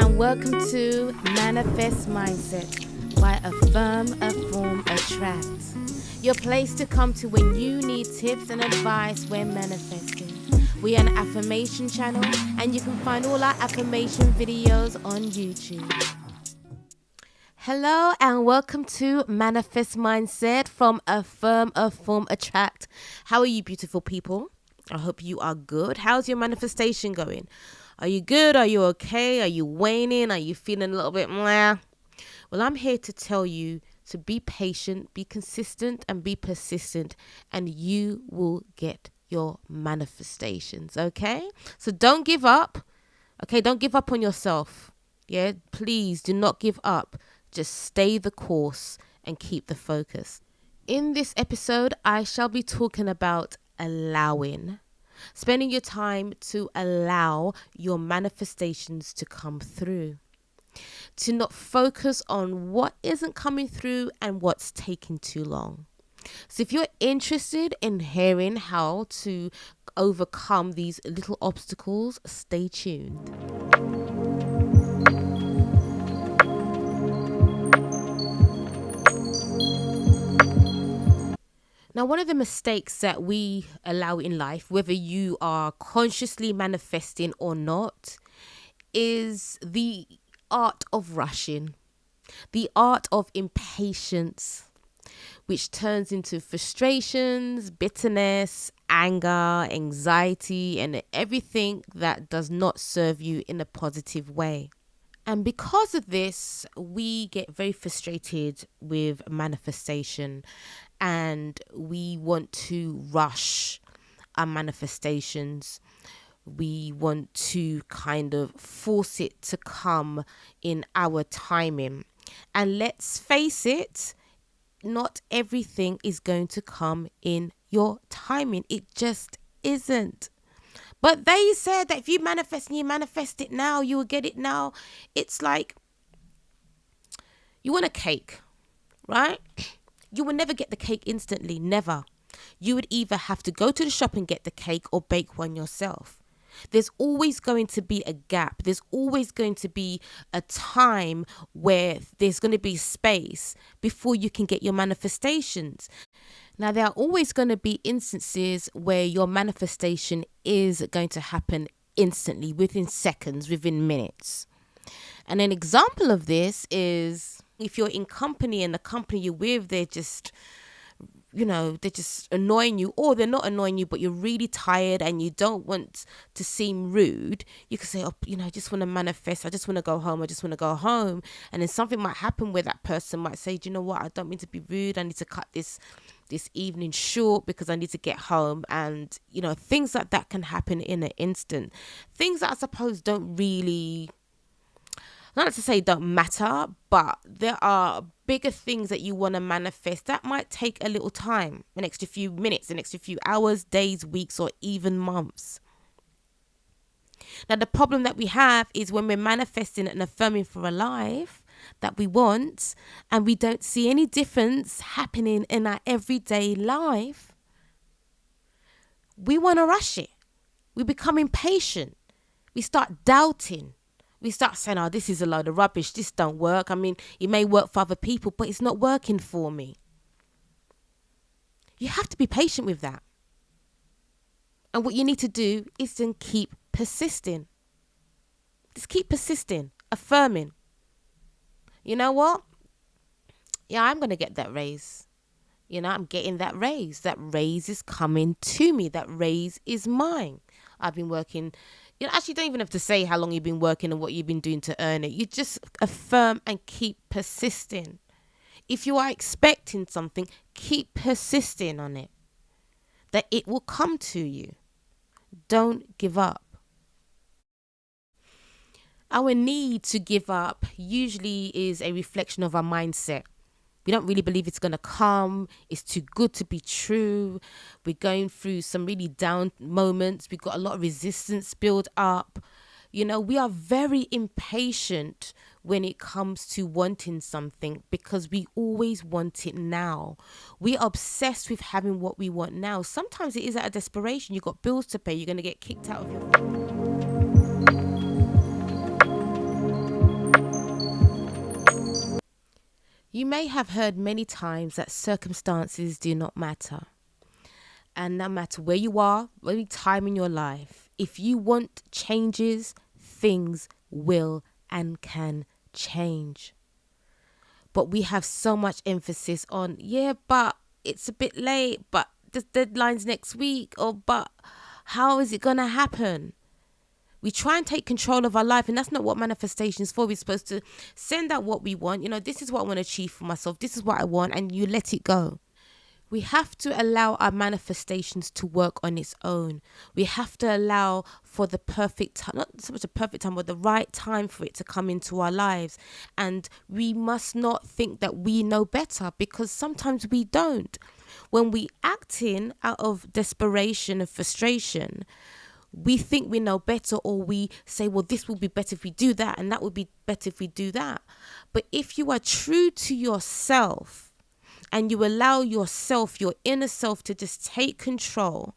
and welcome to Manifest Mindset by Affirm Attract. Your place to come to when you need tips and advice when manifesting. We are an affirmation channel and you can find all our affirmation videos on YouTube. Hello and welcome to Manifest Mindset from Affirm Attract. How are you, beautiful people? I hope you are good. How's your manifestation going? Are you good? Are you okay? Are you waning? Are you feeling a little bit meh? Well, I'm here to tell you to be patient, be consistent, and be persistent, and you will get your manifestations, okay? So don't give up, okay? Don't give up on yourself, yeah? Please do not give up. Just stay the course and keep the focus. In this episode, I shall be talking about allowing. Spending your time to allow your manifestations to come through. To not focus on what isn't coming through and what's taking too long. So if you're interested in hearing how to overcome these little obstacles, stay tuned. Now, one of the mistakes that we allow in life, whether you are consciously manifesting or not, is the art of rushing, the art of impatience, which turns into frustrations, bitterness, anger, anxiety, and everything that does not serve you in a positive way. And because of this, we get very frustrated with manifestation and we want to rush our manifestations. We want to kind of force it to come in our timing. And let's face it, not everything is going to come in your timing. It just isn't. But they said that if you manifest and you manifest it now, you will get it now. It's like you want a cake, right? You will never get the cake instantly, never. You would either have to go to the shop and get the cake or bake one yourself. There's always going to be a gap. There's always going to be a time where there's going to be space before you can get your manifestations. Now, there are always going to be instances where your manifestation is going to happen instantly, within seconds, within minutes. And an example of this is if you're in company and the company you're with, they're just annoying you, or they're not annoying you, but you're really tired and you don't want to seem rude. You can say, I just want to manifest. I just want to go home. I just want to go home. And then something might happen where that person might say, do you know what? I don't mean to be rude. I need to cut this evening short because I need to get home. And, things like that can happen in an instant. Things that I suppose don't really, not to say don't matter, but there are bigger things that you want to manifest that might take a little time, an extra few minutes, an extra few hours, days, weeks, or even months. Now, the problem that we have is when we're manifesting and affirming for a life that we want and we don't see any difference happening in our everyday life, we want to rush it. We become impatient. We start doubting. We start saying, this is a load of rubbish. This don't work. I mean, it may work for other people, but it's not working for me. You have to be patient with that. And what you need to do is then keep persisting. Just keep persisting, affirming. You know what? Yeah, I'm going to get that raise. I'm getting that raise. That raise is coming to me. That raise is mine. I've been working. Actually don't even have to say how long you've been working and what you've been doing to earn it. You just affirm and keep persisting. If you are expecting something, keep persisting on it. That it will come to you. Don't give up. Our need to give up usually is a reflection of our mindset. We don't really believe it's going to come. It's too good to be true. We're going through some really down moments. We've got a lot of resistance built up. We are very impatient when it comes to wanting something because we always want it now. We are obsessed with having what we want now. Sometimes it is out of desperation. You've got bills to pay. You're going to get kicked out of your You may have heard many times that circumstances do not matter. And no matter where you are, any time in your life, if you want changes, things will and can change. But we have so much emphasis on, yeah, but it's a bit late, but the deadline's next week, or but how is it going to happen? We try and take control of our life, and that's not what manifestation is for. We're supposed to send out what we want. This is what I want to achieve for myself. This is what I want, and you let it go. We have to allow our manifestations to work on its own. We have to allow for the perfect time, not so much the perfect time, but the right time for it to come into our lives. And we must not think that we know better, because sometimes we don't. When we act in out of desperation and frustration, we think we know better, or we say, well, this will be better if we do that, and that would be better if we do that. But if you are true to yourself and you allow yourself, your inner self, to just take control,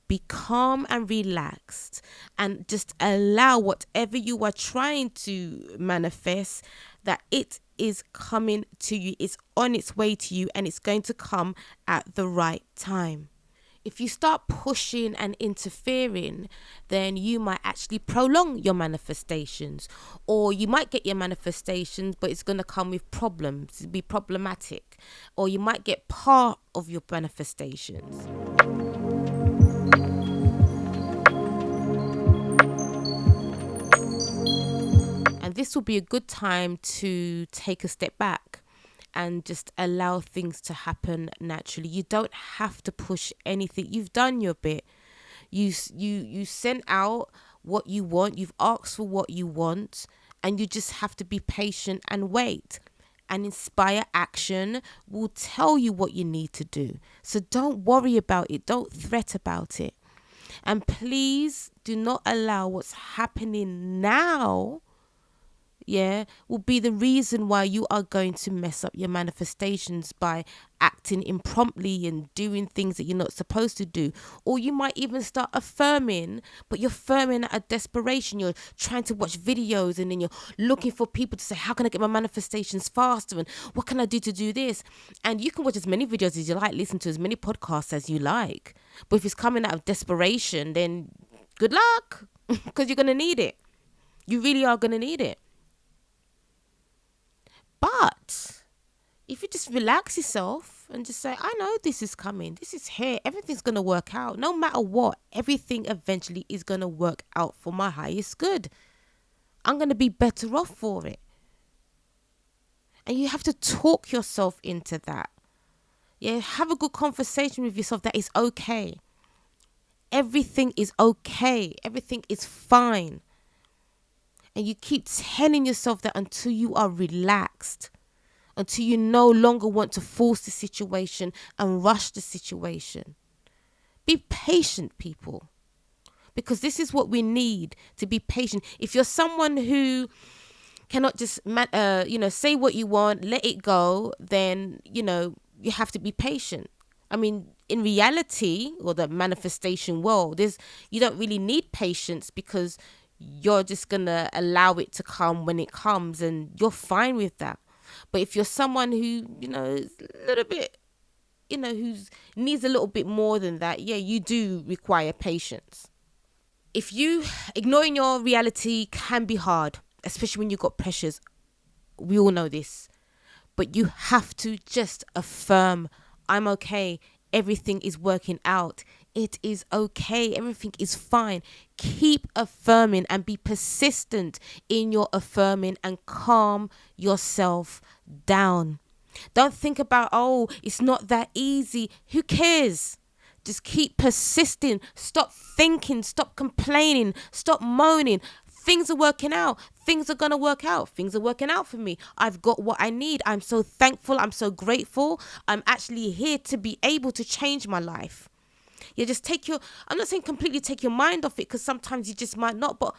be calm and relaxed, and just allow whatever you are trying to manifest, that it is coming to you, it's on its way to you, and it's going to come at the right time. If you start pushing and interfering, then you might actually prolong your manifestations, or you might get your manifestations, but it's going to come with problems, it'll be problematic, or you might get part of your manifestations. And this will be a good time to take a step back and just allow things to happen naturally. You don't have to push anything. You've done your bit. You sent out what you want. You've asked for what you want, and you just have to be patient and wait. And Inspire Action will tell you what you need to do. So don't worry about it. Don't fret about it. And please do not allow what's happening now will be the reason why you are going to mess up your manifestations by acting impromptly and doing things that you're not supposed to do. Or you might even start affirming, but you're affirming out of desperation. You're trying to watch videos, and then you're looking for people to say, how can I get my manifestations faster, and what can I do to do this? And you can watch as many videos as you like, listen to as many podcasts as you like, but if it's coming out of desperation, then good luck, because you're going to need it. You really are going to need it. But if you just relax yourself and just say, I know this is coming, this is here, everything's going to work out. No matter what, everything eventually is going to work out for my highest good. I'm going to be better off for it. And you have to talk yourself into that. Yeah, have a good conversation with yourself that it's okay. Everything is okay. Everything is fine. And you keep telling yourself that until you are relaxed, until you no longer want to force the situation and rush the situation. Be patient, people, because this is what we need, to be patient. If you're someone who cannot just, say what you want, let it go, then, you have to be patient. I mean, in reality, or the manifestation world, you don't really need patience, because you're just going to allow it to come when it comes, and you're fine with that. But if you're someone who, is a little bit, who needs a little bit more than that, you do require patience. Ignoring your reality can be hard, especially when you've got pressures. We all know this. But you have to just affirm, I'm okay. Everything is working out. It is okay. Everything is fine. Keep affirming and be persistent in your affirming, and calm yourself down. Don't think about, it's not that easy. Who cares? Just keep persisting. Stop thinking. Stop complaining. Stop moaning. Things are working out. Things are going to work out. Things are working out for me. I've got what I need. I'm so thankful. I'm so grateful. I'm actually here to be able to change my life. Just I'm not saying completely take your mind off it, because sometimes you just might not, but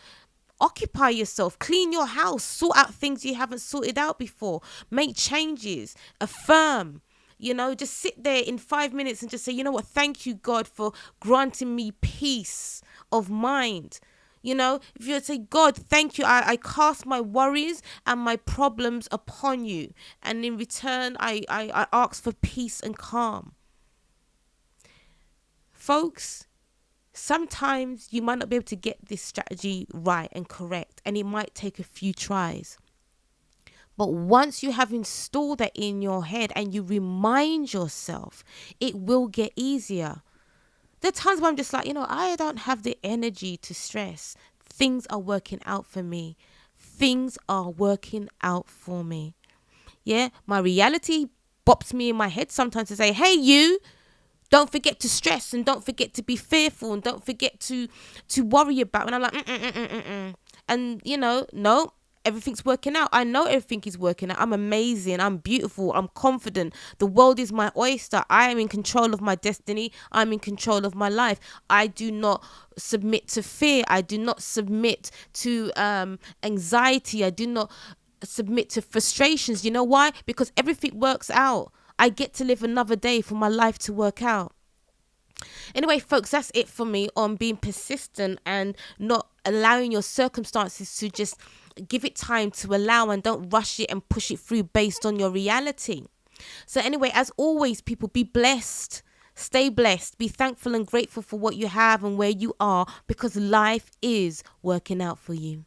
occupy yourself, clean your house, sort out things you haven't sorted out before, make changes, affirm, just sit there in 5 minutes and just say, you know what, thank you, God, for granting me peace of mind. If you say, God, thank you, I cast my worries and my problems upon you. And in return, I ask for peace and calm. Folks, sometimes you might not be able to get this strategy right and correct, and it might take a few tries. But once you have installed that in your head and you remind yourself, it will get easier. There are times where I'm just like, I don't have the energy to stress. Things are working out for me. Things are working out for me. Yeah, my reality bops me in my head sometimes to say, hey, you, don't forget to stress and don't forget to be fearful and don't forget to worry about. And I'm like, And, no, everything's working out. I know everything is working out. I'm amazing. I'm beautiful. I'm confident. The world is my oyster. I am in control of my destiny. I'm in control of my life. I do not submit to fear. I do not submit to anxiety. I do not submit to frustrations. You know why? Because everything works out. I get to live another day for my life to work out. Anyway, folks, that's it for me on being persistent and not allowing your circumstances to just give it time to allow, and don't rush it and push it through based on your reality. So anyway, as always, people, be blessed. Stay blessed. Be thankful and grateful for what you have and where you are, because life is working out for you.